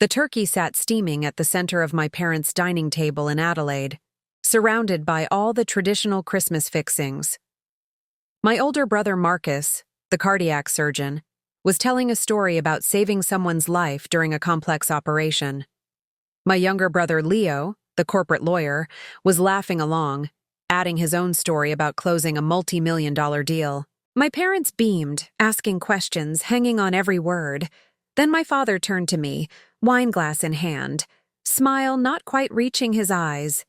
The turkey sat steaming at the center of my parents' dining table in Adelaide, surrounded by all the traditional Christmas fixings. My older brother Marcus, the cardiac surgeon, was telling a story about saving someone's life during a complex operation. My younger brother Leo, the corporate lawyer, was laughing along, adding his own story about closing a multi-million-dollar deal. My parents beamed, asking questions, hanging on every word. Then my father turned to me, wineglass in hand, smile not quite reaching his eyes.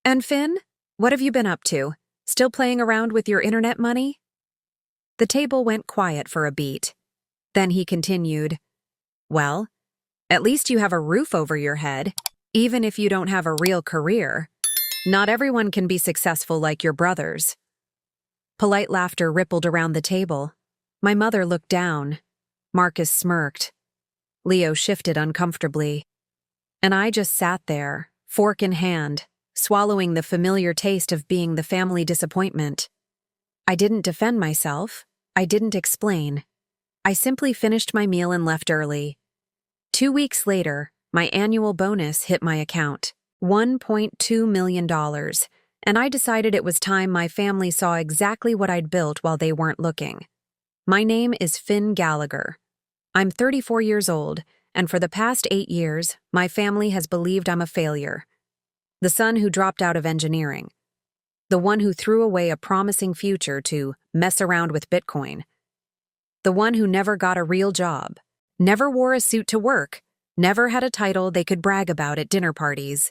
"And Finn, what have you been up to? Still playing around with your internet money?" The table went quiet for a beat. Then he continued, "Well, at least you have a roof over your head, even if you don't have a real career. Not everyone can be successful like your brothers." Polite laughter rippled around the table. My mother looked down. Marcus smirked. Leo shifted uncomfortably. And I just sat there, fork in hand, swallowing the familiar taste of being the family disappointment. I didn't defend myself. I didn't explain. I simply finished my meal and left early. 2 weeks later, my annual bonus hit my account, $1.2 million, and I decided it was time my family saw exactly what I'd built while they weren't looking. My name is Finn Gallagher. I'm 34 years old, and for the past 8 years, my family has believed I'm a failure. The son who dropped out of engineering. The one who threw away a promising future to mess around with Bitcoin. The one who never got a real job, never wore a suit to work, never had a title they could brag about at dinner parties.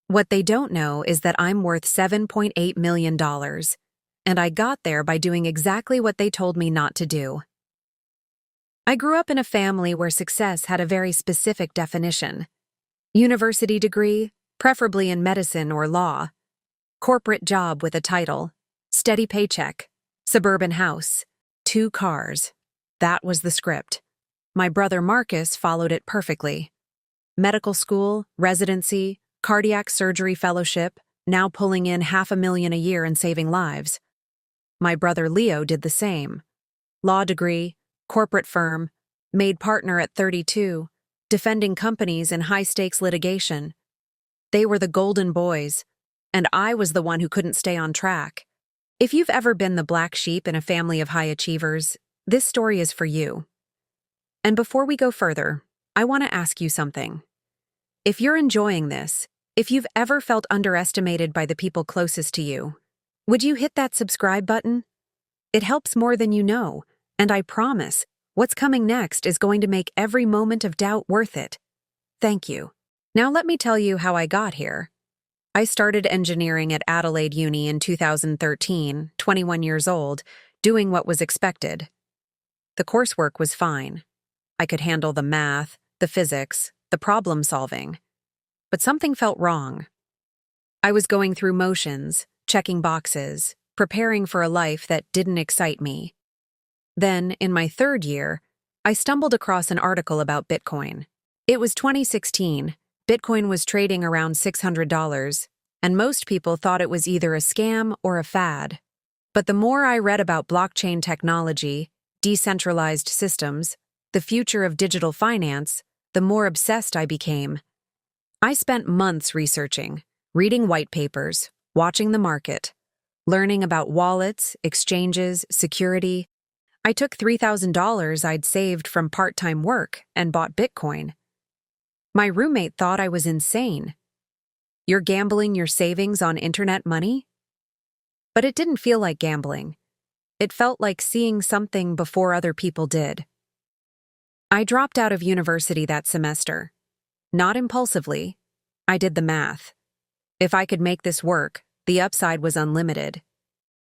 What they don't know is that I'm worth $7.8 million, and I got there by doing exactly what they told me not to do. I grew up in a family where success had a very specific definition. University degree, preferably in medicine or law. Corporate job with a title. Steady paycheck. Suburban house. 2 cars. That was the script. My brother Marcus followed it perfectly. Medical school, residency, cardiac surgery fellowship, now pulling in $500,000 a year and saving lives. My brother Leo did the same. Law degree, corporate firm, made partner at 32, defending companies in high-stakes litigation. They were the golden boys, and I was the one who couldn't stay on track. If you've ever been the black sheep in a family of high achievers, this story is for you. And before we go further, I want to ask you something. If you're enjoying this, if you've ever felt underestimated by the people closest to you, would you hit that subscribe button? It helps more than you know, and I promise, what's coming next is going to make every moment of doubt worth it. Thank you. Now let me tell you how I got here. I started engineering at Adelaide Uni in 2013, 21 years old, doing what was expected. The coursework was fine. I could handle the math, the physics, the problem solving. But something felt wrong. I was going through motions, checking boxes, preparing for a life that didn't excite me. Then, in my 3rd year, I stumbled across an article about Bitcoin. It was 2016. Bitcoin was trading around $600, and most people thought it was either a scam or a fad. But the more I read about blockchain technology, decentralized systems, the future of digital finance, the more obsessed I became. I spent months researching, reading white papers, watching the market, learning about wallets, exchanges, security. I took $3,000 I'd saved from part-time work and bought Bitcoin. My roommate thought I was insane. You're gambling your savings on internet money? But it didn't feel like gambling. It felt like seeing something before other people did. I dropped out of university that semester. Not impulsively. I did the math. If I could make this work, the upside was unlimited.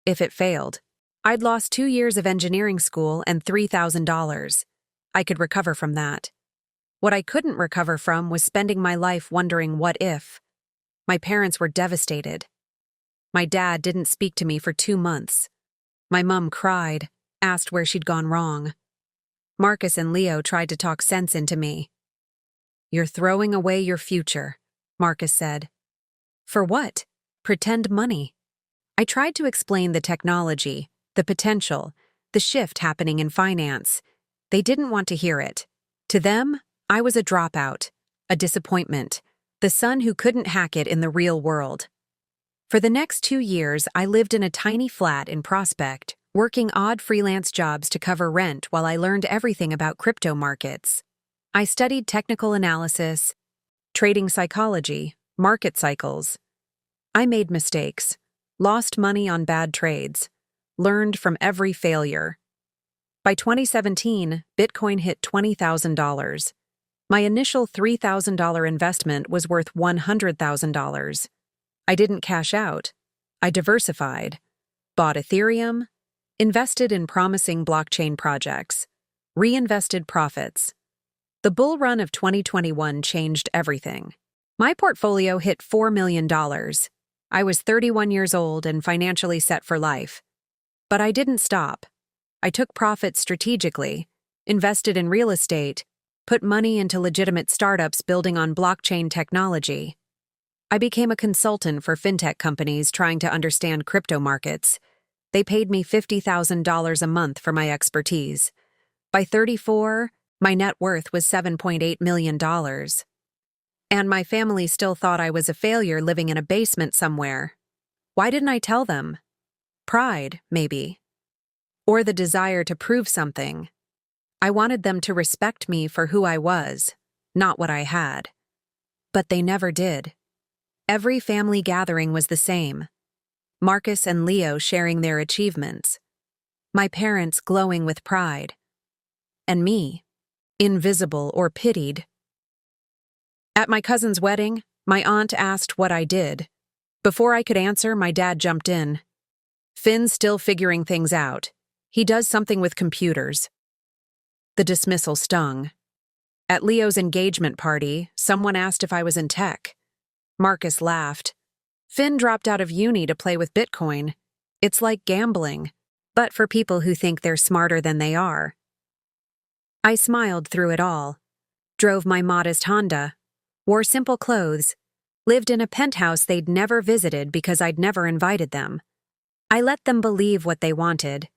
If it failed, I'd lost 2 years of engineering school and $3,000. I could recover from that. What I couldn't recover from was spending my life wondering what if. My parents were devastated. My dad didn't speak to me for 2 months. My mom cried, asked where she'd gone wrong. Marcus and Leo tried to talk sense into me. "You're throwing away your future," Marcus said. "For what? Pretend money." I tried to explain the technology, the potential, the shift happening in finance. They didn't want to hear it. To them, I was a dropout, a disappointment, the son who couldn't hack it in the real world. For the next 2 years, I lived in a tiny flat in Prospect, working odd freelance jobs to cover rent while I learned everything about crypto markets. I studied technical analysis, trading psychology, market cycles. I made mistakes, lost money on bad trades, learned from every failure. By 2017, Bitcoin hit $20,000. My initial $3,000 investment was worth $100,000. I didn't cash out. I diversified, bought Ethereum, invested in promising blockchain projects, reinvested profits. The bull run of 2021 changed everything. My portfolio hit $4 million. I was 31 years old and financially set for life. But I didn't stop. I took profits strategically, invested in real estate, put money into legitimate startups building on blockchain technology. I became a consultant for fintech companies trying to understand crypto markets. They paid me $50,000 a month for my expertise. By 34, my net worth was $7.8 million. And my family still thought I was a failure living in a basement somewhere. Why didn't I tell them? Pride, maybe. Or the desire to prove something. I wanted them to respect me for who I was, not what I had. But they never did. Every family gathering was the same. Marcus and Leo sharing their achievements. My parents glowing with pride. And me, invisible or pitied. At my cousin's wedding, my aunt asked what I did. Before I could answer, my dad jumped in. Finn's still figuring things out. He does something with computers. The dismissal stung. At Leo's engagement party, someone asked if I was in tech. Marcus laughed. Finn dropped out of uni to play with Bitcoin. It's like gambling, but for people who think they're smarter than they are. I smiled through it all. Drove my modest Honda. Wore simple clothes. Lived in a penthouse they'd never visited because I'd never invited them. I let them believe what they wanted,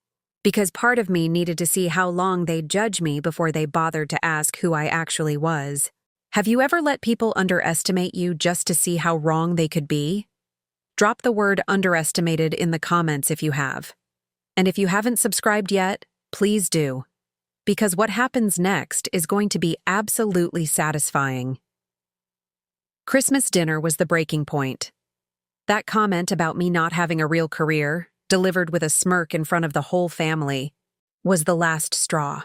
because part of me needed to see how long they'd judge me before they bothered to ask who I actually was. Have you ever let people underestimate you just to see how wrong they could be? Drop the word underestimated in the comments if you have. And if you haven't subscribed yet, please do. Because what happens next is going to be absolutely satisfying. Christmas dinner was the breaking point. That comment about me not having a real career, delivered with a smirk in front of the whole family, was the last straw.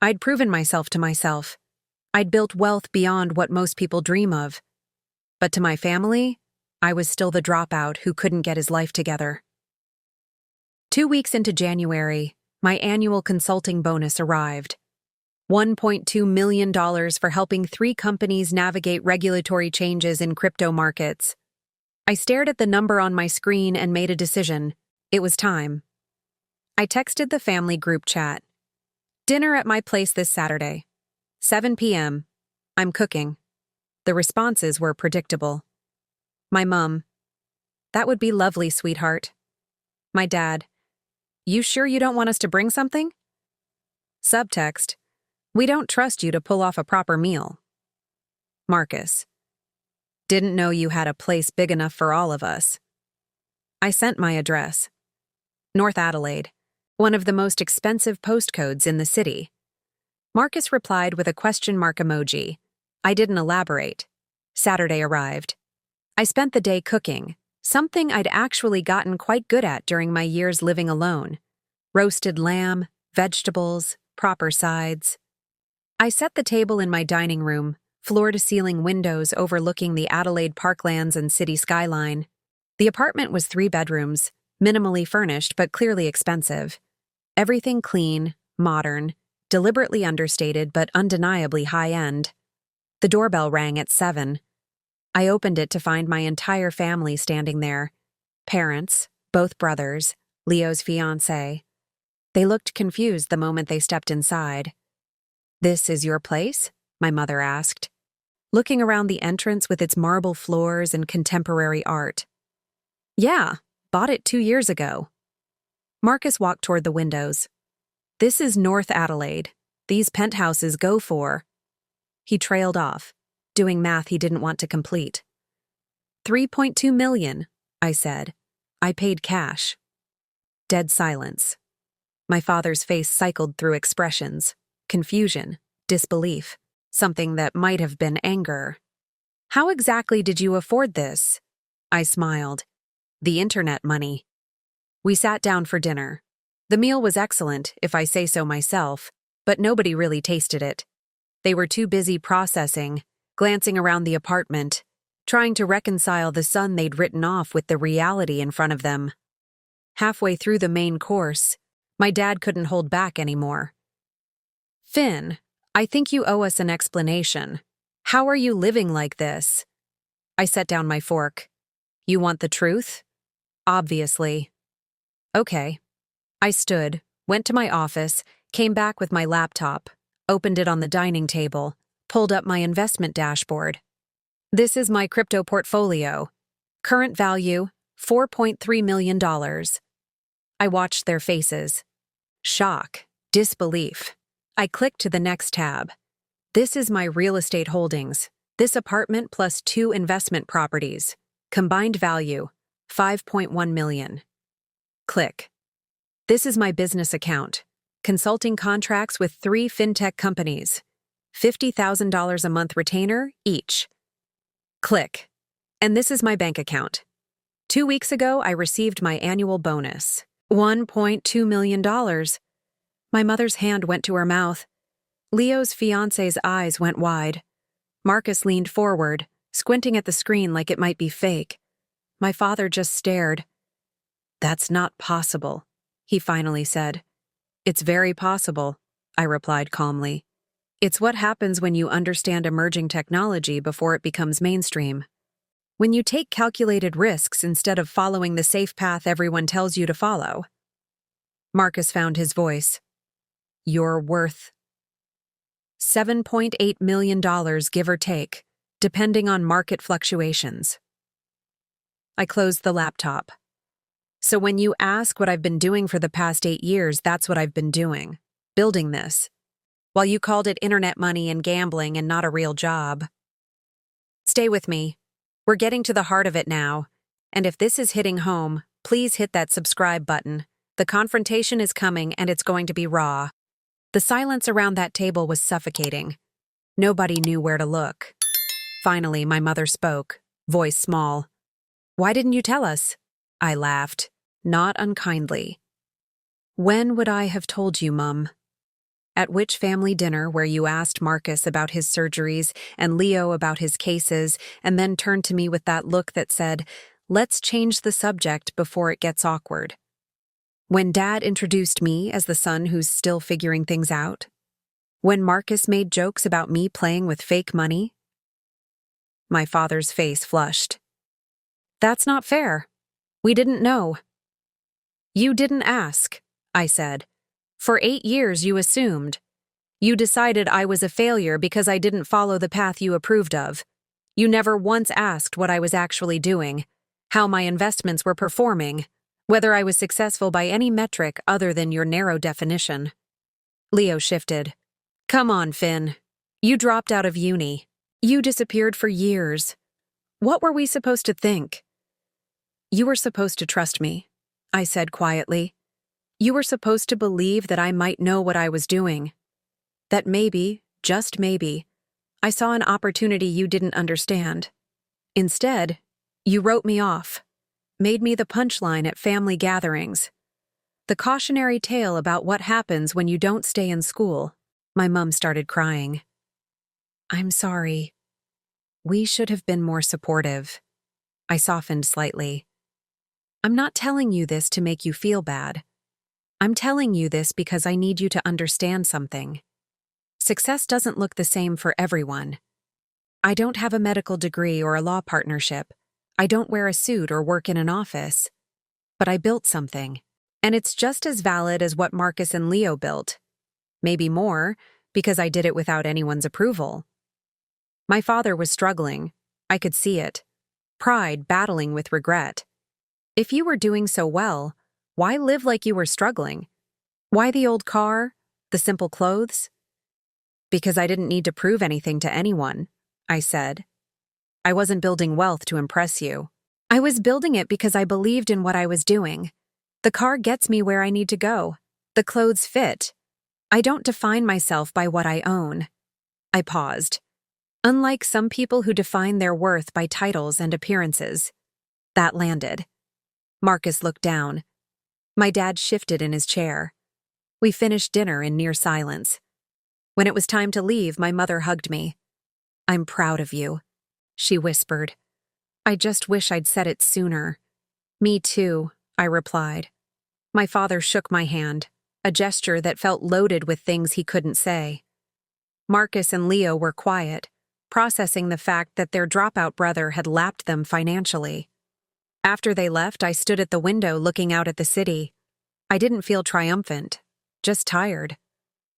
I'd proven myself to myself. I'd built wealth beyond what most people dream of. But to my family, I was still the dropout who couldn't get his life together. 2 weeks into January, my annual consulting bonus arrived. $1.2 million for helping 3 companies navigate regulatory changes in crypto markets. I stared at the number on my screen and made a decision. It was time. I texted the family group chat. Dinner at my place this Saturday. 7 p.m. I'm cooking. The responses were predictable. My mom. That would be lovely, sweetheart. My dad. You sure you don't want us to bring something? Subtext. We don't trust you to pull off a proper meal. Marcus. Didn't know you had a place big enough for all of us. I sent my address. North Adelaide, one of the most expensive postcodes in the city. Marcus replied with a question mark emoji. I didn't elaborate. Saturday arrived. I spent the day cooking, something I'd actually gotten quite good at during my years living alone. Roasted lamb, vegetables, proper sides. I set the table in my dining room, floor-to-ceiling windows overlooking the Adelaide parklands and city skyline. The apartment was 3 bedrooms, minimally furnished but clearly expensive. Everything clean, modern, deliberately understated but undeniably high-end. The doorbell rang at 7. I opened it to find my entire family standing there. Parents, both brothers, Leo's fiancé. They looked confused the moment they stepped inside. "This is your place?" my mother asked, looking around the entrance with its marble floors and contemporary art. "Yeah, bought it 2 years ago." Marcus walked toward the windows. "This is North Adelaide. These penthouses go for..." He trailed off, doing math he didn't want to complete. 3.2 million, I said. I paid cash. Dead silence. My father's face cycled through expressions: confusion, disbelief, something that might have been anger. How exactly did you afford this? I smiled. The internet money. We sat down for dinner. The meal was excellent, if I say so myself, but nobody really tasted it. They were too busy processing, glancing around the apartment, trying to reconcile the son they'd written off with the reality in front of them. Halfway through the main course, my dad couldn't hold back anymore. Finn, I think you owe us an explanation. How are you living like this? I set down my fork. You want the truth? Obviously. Okay. I stood, went to my office, came back with my laptop, opened it on the dining table, pulled up my investment dashboard. This is my crypto portfolio. Current value, $4.3 million. I watched their faces. Shock, disbelief. I clicked to the next tab. This is my real estate holdings. This apartment plus 2 investment properties. Combined value, $5.1 million. Click. This is my business account. Consulting contracts with 3 fintech companies. $50,000 a month retainer each. Click. And this is my bank account. 2 weeks ago, I received my annual bonus. $1.2 million. My mother's hand went to her mouth. Leo's fiancé's eyes went wide. Marcus leaned forward, squinting at the screen like it might be fake. My father just stared. That's not possible, he finally said. It's very possible, I replied calmly. It's what happens when you understand emerging technology before it becomes mainstream. When you take calculated risks instead of following the safe path everyone tells you to follow. Marcus found his voice. You're worth $7.8 million, give or take, depending on market fluctuations. I closed the laptop. So when you ask what I've been doing for the past 8 years, that's what I've been doing. Building this. While you called it internet money and gambling and not a real job. Stay with me. We're getting to the heart of it now. And if this is hitting home, please hit that subscribe button. The confrontation is coming and it's going to be raw. The silence around that table was suffocating. Nobody knew where to look. Finally, my mother spoke, voice small. Why didn't you tell us? I laughed, not unkindly. When would I have told you, Mum? At which family dinner where you asked Marcus about his surgeries and Leo about his cases and then turned to me with that look that said, let's change the subject before it gets awkward. When Dad introduced me as the son who's still figuring things out? When Marcus made jokes about me playing with fake money? My father's face flushed. That's not fair. We didn't know. You didn't ask, I said. For 8 years you assumed. You decided I was a failure because I didn't follow the path you approved of. You never once asked what I was actually doing, how my investments were performing, whether I was successful by any metric other than your narrow definition. Leo shifted. Come on, Finn. You dropped out of uni. You disappeared for years. What were we supposed to think? You were supposed to trust me, I said quietly. You were supposed to believe that I might know what I was doing. That maybe, just maybe, I saw an opportunity you didn't understand. Instead, you wrote me off, made me the punchline at family gatherings. The cautionary tale about what happens when you don't stay in school. My mum started crying. I'm sorry. We should have been more supportive. I softened slightly. I'm not telling you this to make you feel bad. I'm telling you this because I need you to understand something. Success doesn't look the same for everyone. I don't have a medical degree or a law partnership. I don't wear a suit or work in an office. But I built something, and it's just as valid as what Marcus and Leo built. Maybe more, because I did it without anyone's approval. My father was struggling. I could see it. Pride battling with regret. If you were doing so well, why live like you were struggling? Why the old car? The simple clothes? Because I didn't need to prove anything to anyone, I said. I wasn't building wealth to impress you. I was building it because I believed in what I was doing. The car gets me where I need to go. The clothes fit. I don't define myself by what I own. I paused. Unlike some people who define their worth by titles and appearances. That landed. Marcus looked down. My dad shifted in his chair. We finished dinner in near silence. When it was time to leave, my mother hugged me. "I'm proud of you," she whispered. "I just wish I'd said it sooner." "Me too," I replied. My father shook my hand, a gesture that felt loaded with things he couldn't say. Marcus and Leo were quiet, processing the fact that their dropout brother had lapped them financially. After they left, I stood at the window looking out at the city. I didn't feel triumphant, just tired.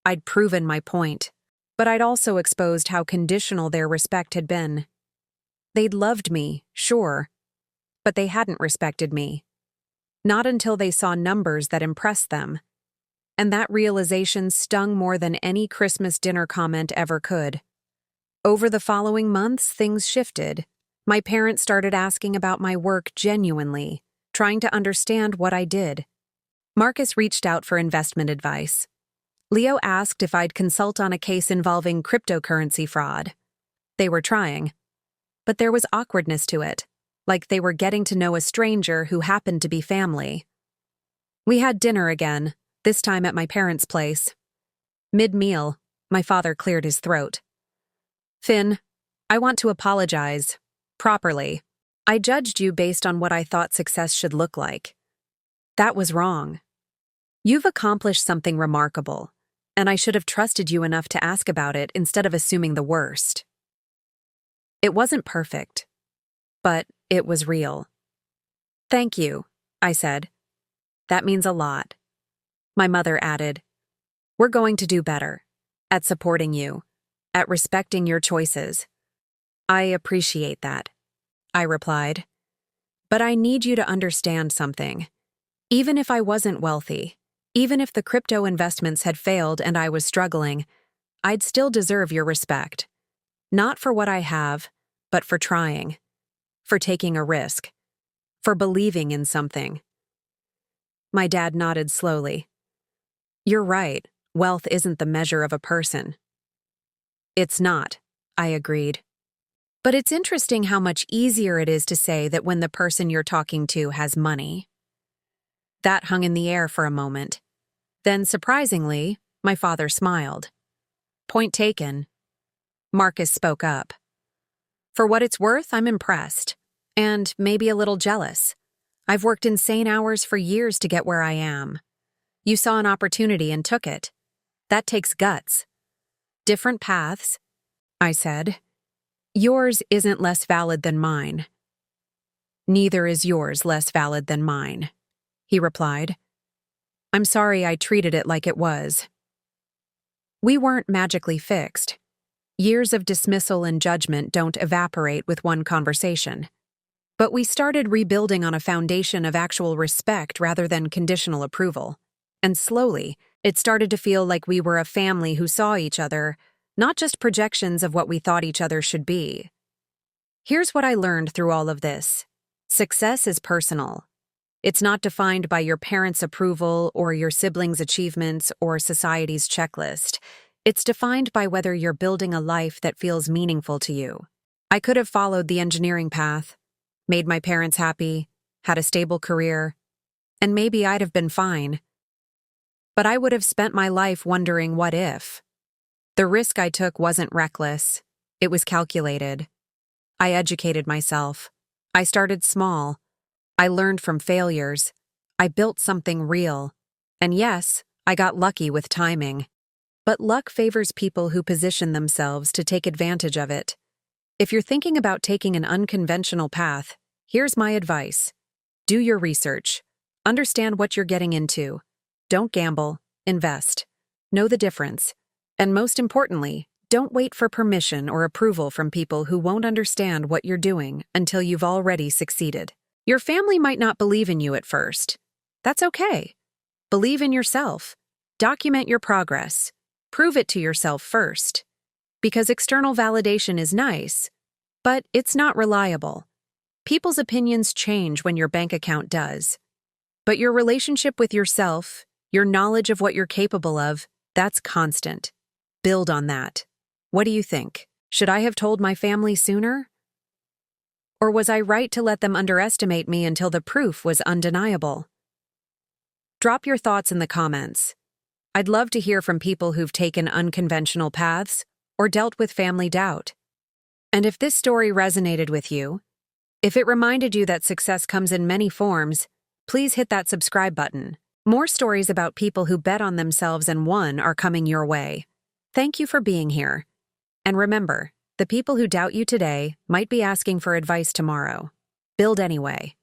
I'd proven my point, but I'd also exposed how conditional their respect had been. They'd loved me, sure, but they hadn't respected me. Not until they saw numbers that impressed them. And that realization stung more than any Christmas dinner comment ever could. Over the following months, things shifted. My parents started asking about my work genuinely, trying to understand what I did. Marcus reached out for investment advice. Leo asked if I'd consult on a case involving cryptocurrency fraud. They were trying. But there was awkwardness to it, like they were getting to know a stranger who happened to be family. We had dinner again, this time at my parents' place. Mid-meal, my father cleared his throat. "Finn, I want to apologize. Properly. I judged you based on what I thought success should look like. That was wrong. You've accomplished something remarkable, and I should have trusted you enough to ask about it instead of assuming the worst. It wasn't perfect, but it was real." "Thank you," I said. "That means a lot." My mother added, "We're going to do better. At supporting you. At respecting your choices." "I appreciate that," I replied. "But I need you to understand something. Even if I wasn't wealthy, even if the crypto investments had failed and I was struggling, I'd still deserve your respect. Not for what I have, but for trying. For taking a risk. For believing in something." My dad nodded slowly. "You're right. Wealth isn't the measure of a person." "It's not," I agreed. "But it's interesting how much easier it is to say that when the person you're talking to has money." That hung in the air for a moment. Then, surprisingly, my father smiled. "Point taken." Marcus spoke up. "For what it's worth, I'm impressed. And maybe a little jealous. I've worked insane hours for years to get where I am. You saw an opportunity and took it. That takes guts. Different paths," I said. "Yours isn't less valid than mine." "Neither is yours less valid than mine," he replied. "I'm sorry I treated it like it was." We weren't magically fixed. Years of dismissal and judgment don't evaporate with one conversation. But we started rebuilding on a foundation of actual respect rather than conditional approval. And slowly, it started to feel like we were a family who saw each other, not just projections of what we thought each other should be. Here's what I learned through all of this. Success is personal. It's not defined by your parents' approval or your siblings' achievements or society's checklist. It's defined by whether you're building a life that feels meaningful to you. I could have followed the engineering path, made my parents happy, had a stable career, and maybe I'd have been fine. But I would have spent my life wondering what if. The risk I took wasn't reckless. It was calculated. I educated myself. I started small. I learned from failures. I built something real. And yes, I got lucky with timing. But luck favors people who position themselves to take advantage of it. If you're thinking about taking an unconventional path, here's my advice. Do your research. Understand what you're getting into. Don't gamble. Invest. Know the difference. And most importantly, don't wait for permission or approval from people who won't understand what you're doing until you've already succeeded. Your family might not believe in you at first. That's okay. Believe in yourself. Document your progress. Prove it to yourself first. Because external validation is nice, but it's not reliable. People's opinions change when your bank account does. But your relationship with yourself, your knowledge of what you're capable of, that's constant. Build on that. What do you think? Should I have told my family sooner? Or was I right to let them underestimate me until the proof was undeniable? Drop your thoughts in the comments. I'd love to hear from people who've taken unconventional paths or dealt with family doubt. And if this story resonated with you, if it reminded you that success comes in many forms, please hit that subscribe button. More stories about people who bet on themselves and won are coming your way. Thank you for being here. And remember, the people who doubt you today might be asking for advice tomorrow. Build anyway.